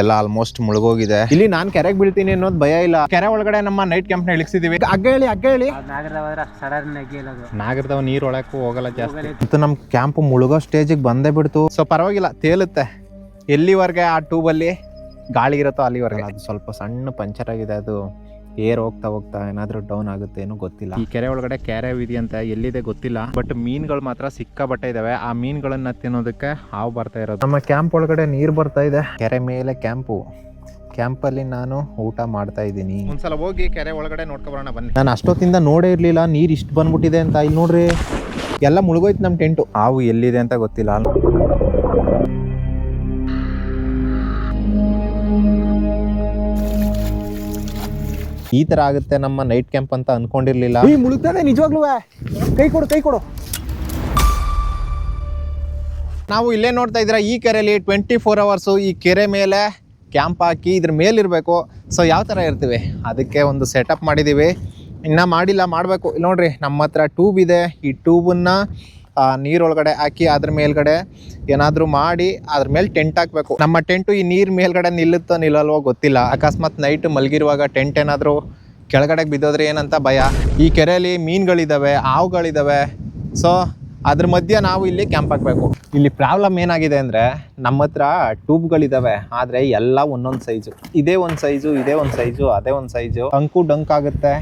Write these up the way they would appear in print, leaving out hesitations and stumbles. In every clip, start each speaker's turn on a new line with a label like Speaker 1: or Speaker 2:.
Speaker 1: ಎಲ್ಲ ಆಲ್ಮೋಸ್ಟ್ ಮುಳುಗೋಗಿದೆ. ಇಲ್ಲಿ ನಾನ್ ಕೆರೆಗೆ ಬೀಳ್ತೀನಿ ಅನ್ನೋದು ಭಯ ಇಲ್ಲ. ಕೆರೆ ಒಳಗಡೆ ನಮ್ಮ ನೈಟ್ ಕ್ಯಾಂಪ್ ನ ಇಳಿಸಿದೀವಿ. ಅಗ್ಗ ಹೇಳಿ ನಾಗರದವ ನೀರ್ ಒಳಕ್ಕೂ ಹೋಗಲ್ಲ ಜಾಸ್ತಿ. ಮತ್ತು ನಮ್ ಕ್ಯಾಂಪ್ ಮುಳುಗೋ ಸ್ಟೇಜಿಗೆ ಬಂದೇ ಬಿಡ್ತು. ಸೊ ಪರವಾಗಿಲ್ಲ, ತೇಲುತ್ತೆ. ಎಲ್ಲಿವರೆಗೆ ಆ ಟ್ಯೂಬ್ ಅಲ್ಲಿ ಗಾಳಿ ಇರುತ್ತೋ ಅಲ್ಲಿವರೆಗೆ. ಅದು ಸ್ವಲ್ಪ ಸಣ್ಣ ಪಂಚರ್ ಆಗಿದೆ. ಅದು ಏರ್ ಹೋಗ್ತಾ ಹೋಗ್ತಾ ಏನಾದ್ರೂ ಡೌನ್ ಆಗುತ್ತೆ ಏನೋ ಗೊತ್ತಿಲ್ಲ. ಈ ಕೆರೆ ಒಳಗಡೆ ಕೆರೆ ಅಂತ ಎಲ್ಲಿದೆ ಗೊತ್ತಿಲ್ಲ, ಬಟ್ ಮೀನುಗಳು ಮಾತ್ರ ಸಿಕ್ಕಾಬಟ್ಟೆ ಇದಾವೆ. ಆ ಮೀನುಗಳನ್ನ ತಿನ್ನೋದಕ್ಕೆ ಹಾವು ಬರ್ತಾ ಇರೋದು. ನಮ್ಮ ಕ್ಯಾಂಪ್ ಒಳಗಡೆ ನೀರ್ ಬರ್ತಾ ಇದೆ. ಕೆರೆ ಮೇಲೆ ಕ್ಯಾಂಪಲ್ಲಿ ನಾನು ಊಟ ಮಾಡ್ತಾ ಇದ್ದೀನಿ. ಒಂದ್ಸಲ ಹೋಗಿ ಕೆರೆ ಒಳಗಡೆ ನೋಡ್ಕೊಬರೋಣ ಬನ್ನಿ. ನಾನು ಅಷ್ಟೊತ್ತಿಂದ ನೋಡೇ ಇರ್ಲಿಲ್ಲ ನೀರ್ ಇಷ್ಟು ಬಂದ್ಬಿಟ್ಟಿದೆ ಅಂತ. ಇಲ್ಲಿ ನೋಡ್ರಿ, ಎಲ್ಲ ಮುಳುಗೋಯ್ತು ನಮ್ ಟೆಂಟು. ಹಾವು ಎಲ್ಲಿದೆ ಅಂತ ಗೊತ್ತಿಲ್ಲ. ಈ ತರ ಆಗುತ್ತೆ ನಮ್ಮ ನೈಟ್ ಕ್ಯಾಂಪ್ ಅಂತ ಅನ್ಕೊಂಡಿರ್ಲಿಲ್ಲ. ಮುಳುಗ್ತದೆ ನಿಜವಾಗ್ಲೂ. ಕೈ ಕೊಡು. ನಾವು ಇಲ್ಲೇ ನೋಡ್ತಾ ಇದ್ದೀರಾ, ಈ ಕೆರೆಯಲ್ಲಿ 24 hours ಈ ಕೆರೆ ಮೇಲೆ ಕ್ಯಾಂಪ್ ಹಾಕಿ ಇದ್ರ ಮೇಲಿರಬೇಕು. ಸೊ ಯಾವ ಥರ ಇರ್ತೀವಿ ಅದಕ್ಕೆ ಒಂದು ಸೆಟಪ್ ಮಾಡಿದ್ದೀವಿ. ಇನ್ನೂ ಮಾಡಿಲ್ಲ, ಮಾಡಬೇಕು. ಇಲ್ಲಿ ನೋಡ್ರಿ, ನಮ್ಮ ಹತ್ರ ಟ್ಯೂಬ್ ಇದೆ. ಈ ಟ್ಯೂಬನ್ನು ನೀರೊಳಗಡೆ ಹಾಕಿ ಅದ್ರ ಮೇಲ್ಗಡೆ ಏನಾದರೂ ಮಾಡಿ ಅದ್ರ ಮೇಲೆ ಟೆಂಟ್ ಹಾಕಬೇಕು. ನಮ್ಮ ಟೆಂಟು ಈ ನೀರು ಮೇಲ್ಗಡೆ ನಿಲ್ಲುತ್ತೋ ನಿಲ್ಲಲ್ವೋ ಗೊತ್ತಿಲ್ಲ. ಅಕಸ್ಮಾತ್ ನೈಟ್ ಮಲಗಿರುವಾಗ ಟೆಂಟ್ ಏನಾದರೂ ಕೆಳಗಡೆಗೆ ಬಿದ್ದೋದ್ರೆ ಏನಂತ ಭಯ. ಈ ಕೆರೆಯಲ್ಲಿ ಮೀನುಗಳಿದ್ದಾವೆ, ಹಾವುಗಳಿದ್ದಾವೆ. ಸೊ ಅದ್ರ ಮಧ್ಯೆ ನಾವು ಇಲ್ಲಿ ಕ್ಯಾಂಪ್ ಹಾಕಬೇಕು. ಇಲ್ಲಿ ಪ್ರಾಬ್ಲಮ್ ಏನಾಗಿದೆ ಅಂದರೆ, ನಮ್ಮ ಹತ್ರ ಟ್ಯೂಬ್ಗಳಿದ್ದಾವೆ, ಆದರೆ ಎಲ್ಲ ಒಂದೊಂದು ಸೈಜು. ಇದೇ ಒಂದು ಸೈಜು, ಅದೇ ಒಂದು ಸೈಜು. ಅಂಕು ಡಂಕ್ ಆಗುತ್ತೆ.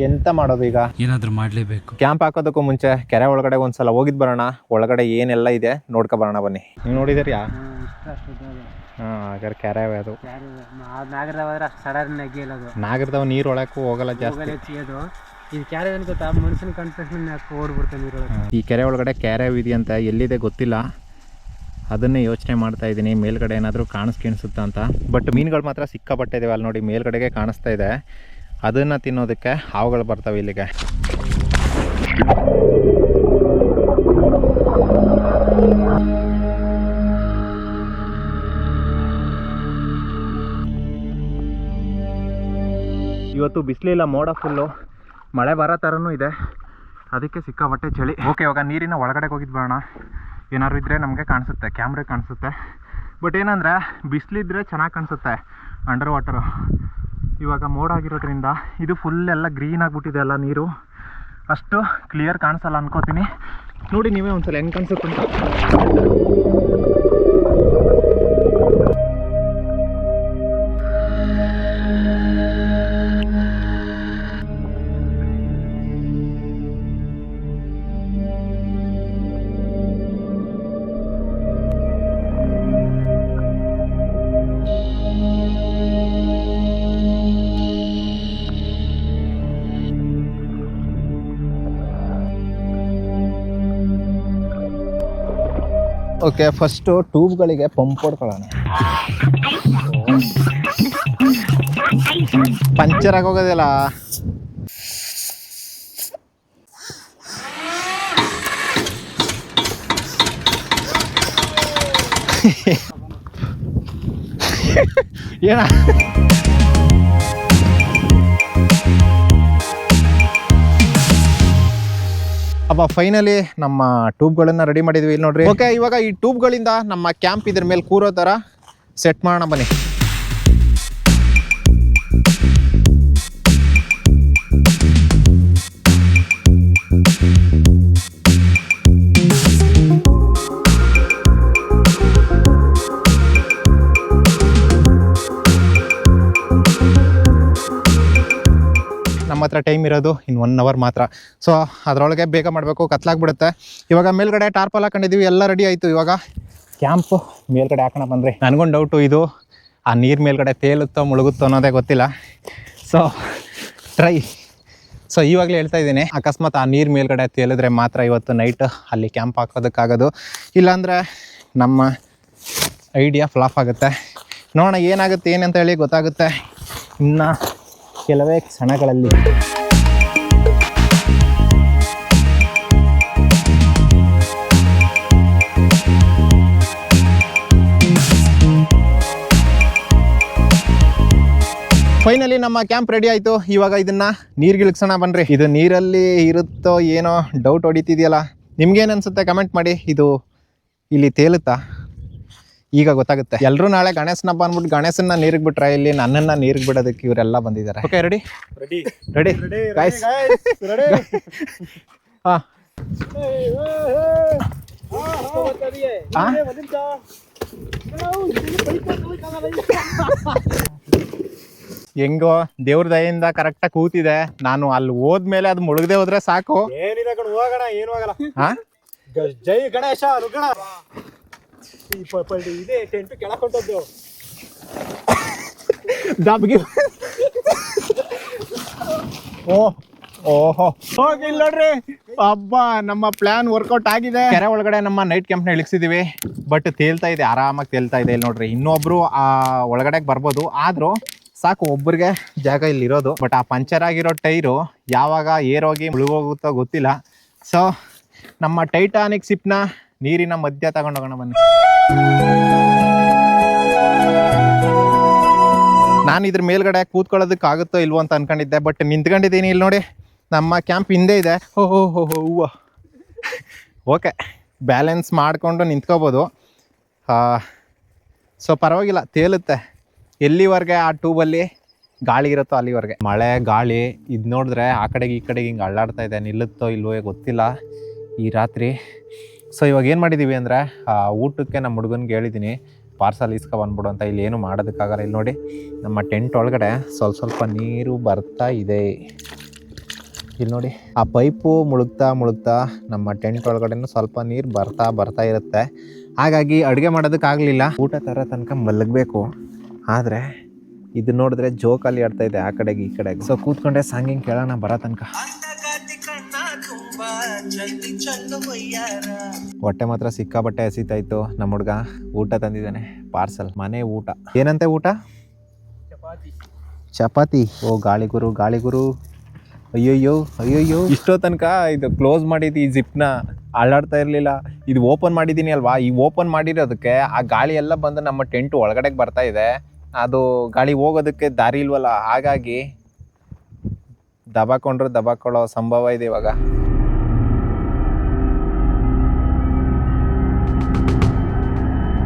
Speaker 1: ಎಂತ ಮಾಡೋದು ಈಗ?
Speaker 2: ಏನಾದರೂ ಮಾಡಲೇಬೇಕು.
Speaker 1: ಕ್ಯಾಂಪ್ ಹಾಕೋದಕ್ಕೂ ಮುಂಚೆ ಕೆರೆ ಒಳಗಡೆ ಒಂದ್ಸಲ ಹೋಗಿದ್ ಬರೋಣ. ಒಳಗಡೆ ಏನೆಲ್ಲ ಇದೆ ನೋಡ್ಕೊ ಬರೋಣ ಬನ್ನಿ. ನೀವು ನೋಡಿದಿರಿ? ಹಾಗಾದ್ರೆ ಕೆರೆ ಅದು ನಾಗರದವ ನೀರು ಒಳಕ್ಕೂ ಹೋಗಲ್ಲ ಜಾಸ್ತಿ. ಈ ಕೆರೆ ಒಳಗಡೆ ಕೆರೆ ಅಂತ ಎಲ್ಲಿದೆ ಗೊತ್ತಿಲ್ಲ. ಅದನ್ನೇ ಯೋಚನೆ ಮಾಡ್ತಾ ಇದ್ದೀನಿ, ಮೇಲ್ಗಡೆ ಏನಾದರೂ ಕಾಣಿಸ್ತಾ ಅಂತ. ಬಟ್ ಮೀನುಗಳು ಮಾತ್ರ ಸಿಕ್ಕಾಪಟ್ಟೆ ಇದಾವೆ. ಅಲ್ಲಿ ನೋಡಿ, ಮೇಲ್ಗಡೆಗೆ ಕಾಣಿಸ್ತಾ ಇದೆ. ಅದನ್ನು ತಿನ್ನೋದಕ್ಕೆ ಹಾವುಗಳು ಬರ್ತವೆ ಇಲ್ಲಿಗೆ. ಇವತ್ತು ಬಿಸಿಲಿಲ್ಲ, ಮೋಡ ಫುಲ್ಲು, ಮಳೆ ಬರೋ ಥರನೂ ಇದೆ. ಅದಕ್ಕೆ ಸಿಕ್ಕಾಪಟ್ಟೆ ಚಳಿ. ಓಕೆ, ಇವಾಗ ನೀರಿನ ಒಳಗಡೆ ಹೋಗಿದ್ದು ಬರೋಣ. ಏನಾದ್ರು ಇದ್ದರೆ ನಮಗೆ ಕಾಣಿಸುತ್ತೆ, ಕ್ಯಾಮ್ರೆ ಕಾಣಿಸುತ್ತೆ. ಬಟ್ ಏನಂದರೆ, ಬಿಸಿಲಿದ್ರೆ ಚೆನ್ನಾಗಿ ಕಾಣಿಸುತ್ತೆ ಅಂಡರ್ ವಾಟರು. ಇವಾಗ ಮೋಡ ಆಗಿರೋದ್ರಿಂದ ಇದು ಫುಲ್ ಎಲ್ಲ ಗ್ರೀನ್ ಆಗಿಬಿಟ್ಟಿದೆ. ಎಲ್ಲ ನೀರು ಅಷ್ಟು ಕ್ಲಿಯರ್ ಕಾಣಿಸಲ್ಲ ಅನ್ಕೋತೀನಿ. ನೋಡಿ ನೀವೇ ಒಂದ್ಸಲ ಹೆಂಗೆ ಕಾಣಿಸುತ್ತೆ ಅಂತ. ಓಕೆ, ಫಸ್ಟು ಟ್ಯೂಬ್ಗಳಿಗೆ ಪಂಪ್ ಹೊಡ್ಕೊಳ್ಳೋಣ. ಪಂಚರ್ ಆಗೋಗೋದಿಲ್ಲ. ಏನ ಅಪ್ಪ, ಫೈನಲಿ ನಮ್ಮ ಟ್ಯೂಬ್ಗಳನ್ನ ರೆಡಿ ಮಾಡಿದ್ವಿ. ಇಲ್ಲಿ ನೋಡ್ರಿ. ಓಕೆ, ಇವಾಗ ಈ ಟ್ಯೂಬ್ಗಳಿಂದ ನಮ್ಮ ಕ್ಯಾಂಪ್ ಇದ್ರ ಮೇಲೆ ಕೂರೋ ಥರ ಸೆಟ್ ಮಾಡೋಣ ಬನ್ನಿ. ನಮ್ಮ ಹತ್ರ ಟೈಮ್ ಇರೋದು ಇನ್ನು 1 hour ಮಾತ್ರ. ಸೊ ಅದರೊಳಗೆ ಬೇಗ ಮಾಡಬೇಕು, ಕತ್ಲಾಗ್ಬಿಡುತ್ತೆ. ಇವಾಗ ಮೇಲ್ಗಡೆ ಟಾರ್ಪಲ್ ಹಾಕೊಂಡಿದ್ದೀವಿ, ಎಲ್ಲ ರೆಡಿ ಆಯಿತು. ಇವಾಗ ಕ್ಯಾಂಪು ಮೇಲ್ಗಡೆ ಹಾಕೋಣ ಬಂದರೆ. ನನಗೊಂದು ಡೌಟು, ಇದು ಆ ನೀರು ಮೇಲ್ಗಡೆ ತೇಲುತ್ತೋ ಮುಳುಗುತ್ತೋ ಅನ್ನೋದೇ ಗೊತ್ತಿಲ್ಲ. So try. ಸೊ ಇವಾಗಲೇ ಹೇಳ್ತಾ ಇದ್ದೀನಿ, ಅಕಸ್ಮಾತ್ ಆ ನೀರು ಮೇಲ್ಗಡೆ ತೇಲಿದ್ರೆ ಮಾತ್ರ ಇವತ್ತು ನೈಟ್ ಅಲ್ಲಿ ಕ್ಯಾಂಪ್ ಹಾಕೋದಕ್ಕಾಗೋದು. ಇಲ್ಲಾಂದರೆ ನಮ್ಮ ಐಡಿಯಾ ಫ್ಲಾಪ್ ಆಗುತ್ತೆ. ನೋಡೋಣ ಏನಾಗುತ್ತೆ ಏನಂತ ಹೇಳಿ ಗೊತ್ತಾಗುತ್ತೆ ಇನ್ನು ಕೆಲವೇ ಕ್ಷಣಗಳಲ್ಲಿ. ಫೈನಲಿ ನಮ್ಮ ಕ್ಯಾಂಪ್ ರೆಡಿ ಆಯಿತು. ಇವಾಗ ಇದನ್ನು ನೀರಿಗೆ ಇಳಿಸೋಣ ಬನ್ನಿರಿ. ಇದು ನೀರಲ್ಲಿ ಇರುತ್ತೋ ಏನೋ ಡೌಟ್ ಹೊಡಿತಿದೆಯಲ್ಲ, ನಿಮ್ಗೇನು ಅನಿಸುತ್ತೆ ಕಮೆಂಟ್ ಮಾಡಿ. ಇದು ಇಲ್ಲಿ ತೇಲುತ್ತಾ? ಈಗ ಗೊತ್ತಾಗುತ್ತೆ. ಎಲ್ಲರೂ ನಾಳೆ ಗಣೇಶನ ಹಬ್ಬ ಅಂದ್ಬಿಟ್ಟು ಗಣೇಶನ ನೀರಿಗೆ ಬಿಟ್ರೆ ಇಲ್ಲಿ ನನ್ನನ್ನ ನೀರಿಗೆ ಬಿಡೋದಕ್ಕೆ ಇವರೆಲ್ಲ ಬಂದಿದ್ದಾರೆ. ಓಕೆ, ರೆಡಿ ರೆಡಿ ಗೈಸ್, ಹಾಂ ಹೆಂಗೋ ದೇವ್ರ ದಯಿಂದ ಕರೆಕ್ಟಾಗಿ ಕೂತಿದೆ. ನಾನು ಅಲ್ಲಿ ಹೋದ್ಮೇಲೆ ಅದು ಮುಳುಗದೆ ಹೋದ್ರೆ ಸಾಕು.
Speaker 2: ಏನಿಲ್ಲ ಕಣ, ಹೋಗೋಣ, ಏನು ಆಗಲ್ಲ. ಜೈ ಗಣೇಶ ರುಗಣ. ಇದೆ ಟೆಂಟ್ ಕೆಳಕೊಂಡದ್ದು
Speaker 1: ದಬ್ಗಿ. ಓಹೋ ಹೋಗಿಲ್ಲ ನೋಡ್ರಿ. ಹಬ್ಬ ನಮ್ಮ ಪ್ಲಾನ್ ವರ್ಕೌಟ್ ಆಗಿದೆ. ಕೆರೆ ಒಳಗಡೆ ನಮ್ಮ ನೈಟ್ ಕ್ಯಾಂಪ್ನ ಇಳಿಸಿದೀವಿ. ಬಟ್ ತೇಲ್ತಾ ಇದೆ, ಆರಾಮಾಗಿ ತೇಲ್ತಾ ಇದೆ. ಇಲ್ಲಿ ನೋಡ್ರಿ, ಇನ್ನೊಬ್ರು ಆ ಒಳಗಡೆಗೆ ಬರ್ಬೋದು, ಆದ್ರೂ ಸಾಕು ಒಬ್ಬರಿಗೆ ಜಾಗ ಇಲ್ಲಿ ಇರೋದು. ಬಟ್ ಆ ಪಂಚರ್ ಆಗಿರೋ ಟೈರು ಯಾವಾಗ ಏರೋಗಿ ಮುಳುಗೋಗುತ್ತೋ ಗೊತ್ತಿಲ್ಲ. ಸೊ ನಮ್ಮ ಟೈಟಾನಿಕ್ ಶಿಪ್ನ ನೀರಿನ ಮಧ್ಯ ತಗೊಂಡೋಗೋಣ ಬನ್ನಿ. ನಾನು ಇದ್ರ ಮೇಲ್ಗಡೆ ಕೂತ್ಕೊಳ್ಳೋದಕ್ಕಾಗುತ್ತೋ ಇಲ್ವೋ ಅಂತ ಅನ್ಕೊಂಡಿದ್ದೆ, ಬಟ್ ನಿಂತ್ಕೊಂಡಿದ್ದೀನಿ. ಇಲ್ಲಿ ನೋಡಿ, ನಮ್ಮ ಕ್ಯಾಂಪ್ ಹಿಂದೆ ಇದೆ. ಹೂವು ಓಕೆ, ಬ್ಯಾಲೆನ್ಸ್ ಮಾಡಿಕೊಂಡು ನಿಂತ್ಕೋಬೋದು. ಸೊ ಪರವಾಗಿಲ್ಲ, ತೇಲುತ್ತೆ. ಎಲ್ಲಿವರೆಗೆ ಆ ಟ್ಯೂಬಲ್ಲಿ ಗಾಳಿ ಇರುತ್ತೋ ಅಲ್ಲಿವರೆಗೆ. ಮಳೆ ಗಾಳಿ ಇದು ನೋಡಿದ್ರೆ ಆ ಕಡೆಗೆ ಈ ಕಡೆಗೆ ಹಿಂಗೆ ಅಳ್ಳಾಡ್ತಾ ಇದೆ. ನಿಲ್ಲುತ್ತೋ ಇಲ್ವೋ ಗೊತ್ತಿಲ್ಲ ಈ ರಾತ್ರಿ. ಸೊ ಇವಾಗ ಏನು ಮಾಡಿದ್ದೀವಿ ಅಂದರೆ, ಊಟಕ್ಕೆ ನಮ್ಮ ಹುಡುಗನಿಗೆ ಹೇಳಿದ್ದೀನಿ ಪಾರ್ಸಲ್ ಇಸ್ಕೊ ಬಂದ್ಬಿಡು ಅಂತ. ಇಲ್ಲಿ ಏನು ಮಾಡೋದಕ್ಕಾಗಲ್ಲ. ಇಲ್ಲಿ ನೋಡಿ, ನಮ್ಮ ಟೆಂಟ್ ಒಳಗಡೆ ಸ್ವಲ್ಪ ನೀರು ಬರ್ತಾ ಇದೆ. ಇಲ್ಲಿ ನೋಡಿ, ಆ ಪೈಪು ಮುಳುಗ್ತಾ ನಮ್ಮ ಟೆಂಟ್ ಒಳಗಡೆನೂ ಸ್ವಲ್ಪ ನೀರು ಬರ್ತಾ ಇರುತ್ತೆ. ಹಾಗಾಗಿ ಅಡುಗೆ ಮಾಡೋದಕ್ಕಾಗಲಿಲ್ಲ. ಊಟ ತರ ತನಕ ಮಲಗಬೇಕು. ಆದರೆ ಇದು ನೋಡಿದ್ರೆ ಜೋಕಾಲಿ ಆಡ್ತಾ ಇದೆ ಆ ಕಡೆಗೆ ಈ ಕಡೆಗೆ. ಸೊ ಕೂತ್ಕೊಂಡೆ ಸಾಂಗಿಂಗ್ ಕೇಳೋಣ ಬರೋ ತನಕ. ಹೊಟ್ಟೆ ಮಾತ್ರ ಸಿಕ್ಕಾಬಟ್ಟೆ ಹಸಿತಾಯ್ತು. ನಮ್ಮ ಹುಡುಗ ಊಟ ತಂದಿದ್ದಾನೆ, ಪಾರ್ಸಲ್, ಮನೆ ಊಟ. ಏನಂತೆ ಊಟ? ಚಪಾತಿ. ಓ ಗಾಳಿಗುರು. ಅಯ್ಯಯ್ಯೋ ಇಷ್ಟೋ ತನಕ ಇದು ಕ್ಲೋಸ್ ಮಾಡಿದ್ದು ಈ ಜಿಪ್ನ ಅಳ್ಳಾಡ್ತಾ ಇರಲಿಲ್ಲ. ಇದು ಓಪನ್ ಮಾಡಿದ್ದೀನಿ ಅಲ್ವಾ, ಈ ಓಪನ್ ಮಾಡಿರೋದಕ್ಕೆ ಆ ಗಾಳಿ ಎಲ್ಲ ಬಂದು ನಮ್ಮ ಟೆಂಟ್ ಒಳಗಡೆಗೆ ಬರ್ತಾ ಇದೆ. ಅದು ಗಾಳಿ ಹೋಗೋದಕ್ಕೆ ದಾರಿ ಇಲ್ವಲ್ಲ, ಹಾಗಾಗಿ ದಬಾಕೊಳ್ಳೋ ಸಂಭವ ಇದೆ ಇವಾಗ.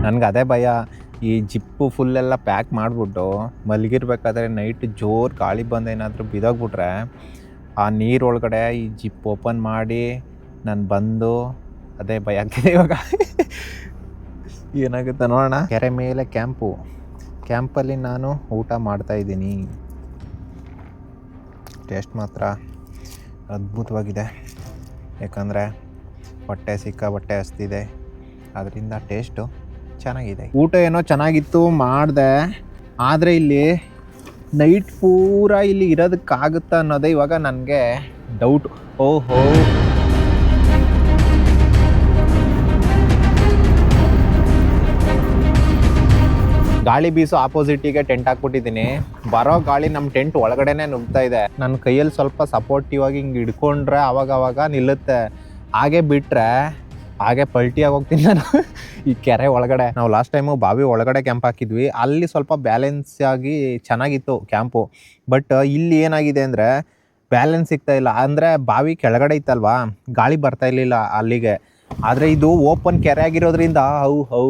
Speaker 1: ನನಗೆ ಅದೇ ಭಯ, ಈ ಜಿಪ್ಪು ಫುಲ್ಲೆಲ್ಲ ಪ್ಯಾಕ್ ಮಾಡಿಬಿಟ್ಟು ಮಲಗಿರ್ಬೇಕಾದ್ರೆ ನೈಟ್ ಜೋರು ಗಾಳಿ ಬಂದು ಏನಾದರೂ ಬಿದೋಗ್ಬಿಟ್ರೆ ಆ ನೀರೊಳಗಡೆ ಈ ಜಿಪ್ ಓಪನ್ ಮಾಡಿ ನಾನು ಬಂದು, ಅದೇ ಭಯ ಆಗ್ತಿದೆ ಇವಾಗ. ಏನಾಗುತ್ತೆ ನೋಡೋಣ. ಕೆರೆ ಮೇಲೆ ಕ್ಯಾಂಪಲ್ಲಿ ನಾನು ಊಟ ಮಾಡ್ತಾಯಿದ್ದೀನಿ. ಟೇಸ್ಟ್ ಮಾತ್ರ ಅದ್ಭುತವಾಗಿದೆ, ಯಾಕಂದರೆ ಸಿಕ್ಕಾಬಟ್ಟೆ ಹಸ್ತಿದೆ, ಅದರಿಂದ ಟೇಸ್ಟು ಚೆನ್ನಾಗಿದೆ. ಊಟ ಏನೋ ಚೆನ್ನಾಗಿತ್ತು, ಮಾಡಿದೆ. ಆದರೆ ಇಲ್ಲಿ ನೈಟ್ ಪೂರ ಇಲ್ಲಿ ಇರೋದಕ್ಕಾಗುತ್ತಾ ಅನ್ನೋದೇ ಇವಾಗ ನನಗೆ ಡೌಟು. ಓಹೋ, ಗಾಳಿ ಬೀಸೋ ಆಪೋಸಿಟಿಗೆ ಟೆಂಟ್ ಹಾಕ್ಬಿಟ್ಟಿದ್ದೀನಿ. ಬರೋ ಗಾಳಿ ನಮ್ಮ ಟೆಂಟ್ ಒಳಗಡೆನೆ ನುಗ್ತಾ ಇದೆ. ನನ್ನ ಕೈಯಲ್ಲಿ ಸ್ವಲ್ಪ ಸಪೋರ್ಟಿವ್ ಆಗಿ ಹಿಂಗೆ ಹಿಡ್ಕೊಂಡ್ರೆ ಅವಾಗ ನಿಲ್ಲುತ್ತೆ. ಹಾಗೆ ಬಿಟ್ಟರೆ ಹಾಗೆ ಪಲ್ಟಿಯಾಗಿ ಹೋಗ್ತೀನಿ ನಾನು ಈ ಕೆರೆ ಒಳಗಡೆ. ನಾವು ಲಾಸ್ಟ್ ಟೈಮು ಬಾವಿ ಒಳಗಡೆ ಕ್ಯಾಂಪ್ ಹಾಕಿದ್ವಿ, ಅಲ್ಲಿ ಸ್ವಲ್ಪ ಬ್ಯಾಲೆನ್ಸ್ ಆಗಿ ಚೆನ್ನಾಗಿತ್ತು ಕ್ಯಾಂಪು. ಬಟ್ ಇಲ್ಲಿ ಏನಾಗಿದೆ ಅಂದರೆ ಬ್ಯಾಲೆನ್ಸ್ ಸಿಗ್ತಾ ಇಲ್ಲ. ಅಂದರೆ ಬಾವಿ ಕೆಳಗಡೆ ಇತ್ತಲ್ವಾ, ಗಾಳಿ ಬರ್ತಾ ಇರಲಿಲ್ಲ ಅಲ್ಲಿಗೆ. ಆದರೆ ಇದು ಓಪನ್ ಕೆರೆ ಆಗಿರೋದ್ರಿಂದ ಹೌ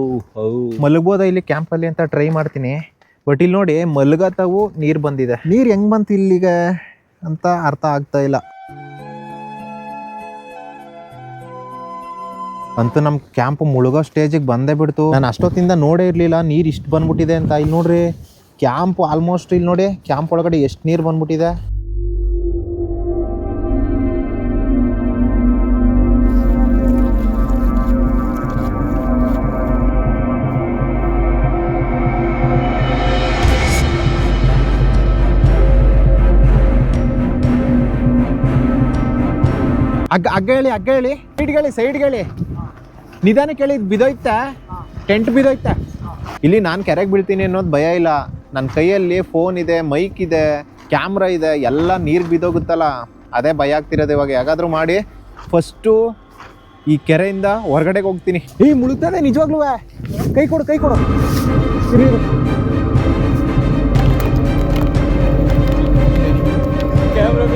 Speaker 1: ಮಲಗ್ಬೋದ ಇಲ್ಲಿ ಕ್ಯಾಂಪಲ್ಲಿ ಅಂತ ಟ್ರೈ ಮಾಡ್ತೀನಿ. ಬಟ್ ಇಲ್ಲಿ ನೋಡಿ, ಮಲಗತ್ತವು ನೀರು ಬಂದಿದೆ. ನೀರು ಹೆಂಗೆ ಬಂತು ಇಲ್ಲಿಗೆ ಅಂತ ಅರ್ಥ ಆಗ್ತಾ ಇಲ್ಲ. ಅಂತೂ ನಮ್ಮ ಕ್ಯಾಂಪ್ ಮುಳುಗೋ ಸ್ಟೇಜಿಗೆ ಬಂದೇ ಬಿಡ್ತು. ನಾನು ಅಷ್ಟೊತ್ತಿಂದ ನೋಡೇ ಇರಲಿಲ್ಲ ನೀರು ಇಷ್ಟು ಬಂದ್ಬಿಟ್ಟಿದೆ ಅಂತ. ಇಲ್ಲಿ ನೋಡ್ರಿ, ಕ್ಯಾಂಪ್ ಆಲ್ಮೋಸ್ಟ್ ಇಲ್ಲಿ ನೋಡಿ, ಕ್ಯಾಂಪ್ ಒಳಗಡೆ ಎಷ್ಟು ನೀರು ಬಂದ್ಬಿಟ್ಟಿದೆ. ಹಗ್ಗ ಹೇಳಿ ಸೈಡ್ಗೆ ಹೇಳಿ ನಿಧಾನ ಕೇಳಿ. ಬಿದೋಯ್ತಾ ಟೆಂಟ್ ಬಿದೋಯ್ತಾ? ಇಲ್ಲಿ ನಾನು ಕೆರೆಗೆ ಬೀಳ್ತೀನಿ ಅನ್ನೋದು ಭಯ ಇಲ್ಲ. ನನ್ನ ಕೈಯಲ್ಲಿ ಫೋನ್ ಇದೆ, ಮೈಕ್ ಇದೆ, ಕ್ಯಾಮ್ರಾ ಇದೆ, ಎಲ್ಲ ನೀರು ಬಿದೋಗುತ್ತಲ್ಲ, ಅದೇ ಭಯ ಆಗ್ತಿರೋದು ಇವಾಗ. ಯಾಕಾದರೂ ಮಾಡಿ ಫಸ್ಟು ಈ ಕೆರೆಯಿಂದ ಹೊರಗಡೆಗೆ ಹೋಗ್ತೀನಿ. ಮುಳುಗ್ತದೆ ನಿಜವಾಗ್ಲೂ. ಕೈ ಕೊಡು ಕ್ಯಾಮ್ರಾ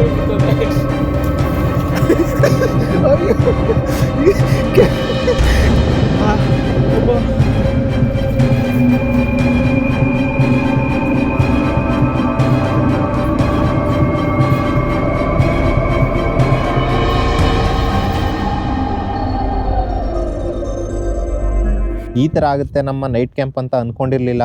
Speaker 1: ಈ ಥರ ಆಗುತ್ತೆ ನಮ್ಮ ನೈಟ್ ಕ್ಯಾಂಪ್ ಅಂತ ಅಂದ್ಕೊಂಡಿರಲಿಲ್ಲ.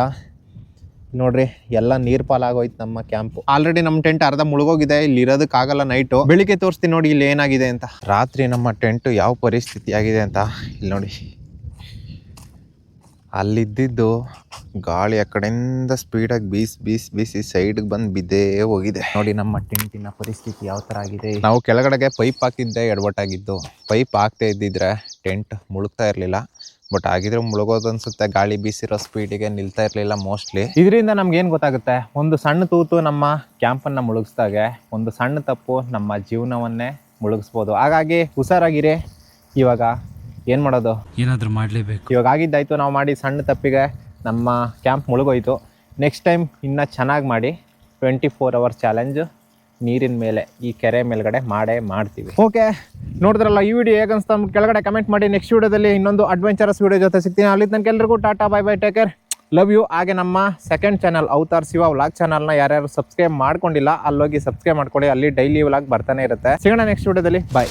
Speaker 1: ನೋಡ್ರಿ ಎಲ್ಲ ನೀರ್ ಪಾಲಾಗೋಯ್ತು ನಮ್ಮ ಕ್ಯಾಂಪ್. ಆಲ್ರೆಡಿ ನಮ್ಮ ಟೆಂಟ್ ಅರ್ಧ ಮುಳುಗೋಗಿದೆ, ಇಲ್ಲಿ ಇರೋದಕ್ಕಾಗಲ್ಲ ನೈಟು. ಬೆಳಿಗ್ಗೆ ತೋರಿಸ್ತೀನಿ ನೋಡಿ ಇಲ್ಲಿ ಏನಾಗಿದೆ ಅಂತ. ರಾತ್ರಿ ನಮ್ಮ ಟೆಂಟ್ ಯಾವ ಪರಿಸ್ಥಿತಿ ಆಗಿದೆ ಅಂತ ಇಲ್ಲಿ ನೋಡಿ. ಅಲ್ಲಿದ್ದು ಗಾಳಿ ಆ ಕಡೆಯಿಂದ ಸ್ಪೀಡಾಗಿ ಬೀಸಿ ಸೈಡ್ಗೆ ಬಂದು ಬಿದ್ದೇ ಹೋಗಿದೆ. ನೋಡಿ ನಮ್ಮ ಟೆಂಟಿನ ಪರಿಸ್ಥಿತಿ ಯಾವ ಥರ ಆಗಿದೆ. ನಾವು ಕೆಳಗಡೆಗೆ ಪೈಪ್ ಹಾಕಿದ್ದೆ ಎಡವಟ್ಟಾಗಿದ್ದು. ಪೈಪ್ ಹಾಕ್ತಾ ಇದ್ದಿದ್ರೆ ಟೆಂಟ್ ಮುಳುಗ್ತಾ ಇರಲಿಲ್ಲ. ಬಟ್ ಆಗಿದ್ರೆ ಮುಳುಗೋದು ಅನ್ಸುತ್ತೆ, ಗಾಳಿ ಬೀಸಿರೋ ಸ್ಪೀಡಿಗೆ ನಿಲ್ತಾ ಇರಲಿಲ್ಲ ಮೋಸ್ಟ್ಲಿ. ಇದರಿಂದ ನಮ್ಗೆ ಏನು ಗೊತ್ತಾಗುತ್ತೆ, ಒಂದು ಸಣ್ಣ ತೂತು ನಮ್ಮ ಕ್ಯಾಂಪನ್ನು ಮುಳುಗಿಸ್ದಾಗೆ ಒಂದು ಸಣ್ಣ ತಪ್ಪು ನಮ್ಮ ಜೀವನವನ್ನೇ ಮುಳುಗಿಸ್ಬೋದು. ಹಾಗಾಗಿ ಹುಷಾರಾಗಿರಿ. ಇವಾಗ ಏನು ಮಾಡೋದು,
Speaker 3: ಏನಾದರೂ ಮಾಡಲೇಬೇಕು.
Speaker 1: ಇವಾಗ ಆಗಿದ್ದಾಯ್ತು, ನಾವು ಮಾಡಿ ಸಣ್ಣ ತಪ್ಪಿಗೆ ನಮ್ಮ ಕ್ಯಾಂಪ್ ಮುಳುಗೋಯ್ತು. ನೆಕ್ಸ್ಟ್ ಟೈಮ್ ಇನ್ನೂ ಚೆನ್ನಾಗಿ ಮಾಡಿ 24 hours ಚಾಲೆಂಜ್ ನೀರಿನ ಮೇಲೆ ಈ ಕೆರೆ ಮೇಲ್ಗಡೆ ಮಾಡ್ತೀವಿ. ಓಕೆ, ನೋಡಿದ್ರಲ್ಲ ಈ ವಿಡಿಯೋ ಹೇಗನ್ಸ್ತಾ ಕೆಳಗಡೆ ಕಮೆಂಟ್ ಮಾಡಿ. ನೆಕ್ಸ್ಟ್ ವಿಡಿಯೋದಲ್ಲಿ ಇನ್ನೊಂದು ಅಡ್ವೆಂಚರಸ್ ವಿಡಿಯೋ ಜೊತೆ ಸಿಗ್ತೀನಿ. ಅಲ್ಲಿ ತನಕ ಎಲ್ಲರಿಗೂ tata, bye bye, take care, love you. ಹಾಗೆ ನಮ್ಮ second channel Avatar Shiva vlog ಚಾನಲ್ನ ಯಾರ್ಯಾರು ಸಬ್ಸ್ಕ್ರೈಬ್ ಮಾಡ್ಕೊಂಡಿಲ್ಲ ಅಲ್ಲೋಗಿ ಸಬ್ಸ್ಕ್ರೈಬ್ ಮಾಡ್ಕೊಳ್ಳಿ. ಅಲ್ಲಿ ಡೈಲಿ ವ್ಲಾಗ್ ಬರ್ತಾನೆ ಇರುತ್ತೆ. ಸಿಗೋಣ ನೆಕ್ಸ್ಟ್ ವಿಡಿಯೋದಲ್ಲಿ. ಬಾಯ್.